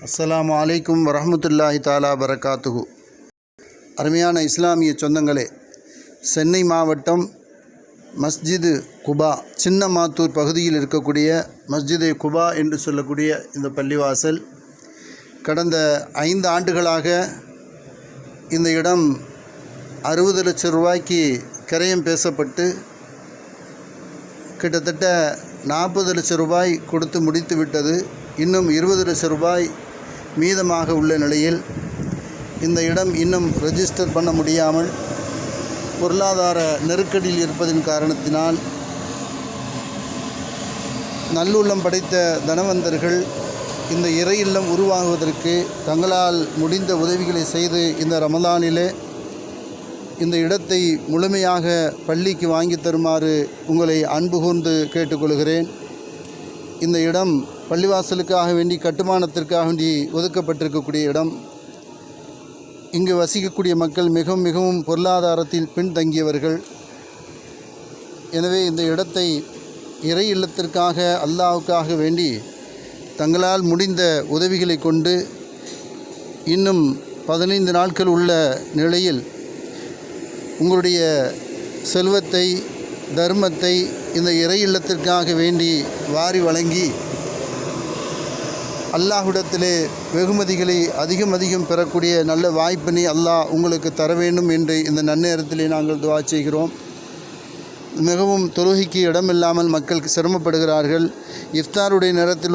அஸ்ஸலாமு அலைக்கும் வரஹ்மத்துல்லாஹி தஆலா பரகாத்துஹு. அருமையான இஸ்லாமிய சொந்தங்களே, சென்னை மாவட்டம் மஸ்ஜிது குபா சின்னமாத்தூர் பகுதியில் இருக்கக்கூடிய மஸ்ஜிது குபா என்று சொல்லக்கூடிய இந்த பள்ளிவாசல் கடந்த 5 ஆண்டுகளாக இந்த இடம் 60 லட்சம் ரூபாய்க்கு கிரயம் பேசப்பட்டு கிட்டத்தட்ட 40 லட்சம் ரூபாய் கொடுத்து முடித்து விட்டது. இன்னும் 20 லட்சம் ரூபாய் மீதமாக உள்ள நிலையில் இந்த இடம் இன்னும் ரெஜிஸ்டர் பண்ண முடியாமல் பொருளாதார நெருக்கடியில் இருப்பதின் காரணத்தினால் நல்லுள்ளம் படைத்த தனவந்தர்கள் இந்த இறை இல்லம் உருவாகுவதற்கு தங்களால் முடிந்த உதவிகளை செய்து இந்த ரமலானிலே இந்த இடத்தை முழுமையாக பள்ளிக்கு வாங்கி தருமாறு உங்களை அன்பு கூர்ந்து கேட்டுக்கொள்கிறேன். இந்த இடம் பள்ளிவாசலுக்காக வேண்டி கட்டுமானத்திற்காக வேண்டி ஒதுக்கப்பட்டிருக்கக்கூடிய இடம். இங்கு வசிக்கக்கூடிய மக்கள் மிகவும் பொருளாதாரத்தில் பின்தங்கியவர்கள். எனவே இந்த இடத்தை இறை இல்லத்திற்காக அல்லாஹ்வுக்காக வேண்டி தங்களால் முடிந்த உதவிகளை கொண்டு இன்னும் 15 நாட்கள் உள்ள நிலையில் உங்களுடைய செல்வத்தை தர்மத்தை இந்த இறை இல்லத்திற்காக வேண்டி வாரி வழங்கி அல்லாஹ்விடத்திலே வெகுமதிகளை அதிகம் பெறக்கூடிய நல்ல வாய்ப்பினை அல்லாஹ் உங்களுக்கு தர வேண்டும் என்று இந்த நன்னேரத்திலே நாங்கள் துஆ செய்கிறோம். மிகவும் தொழுகைக்கு இடமில்லாமல் மக்கள் சிரமப்படுகிறார்கள். இஃப்தாருடைய நேரத்திலும்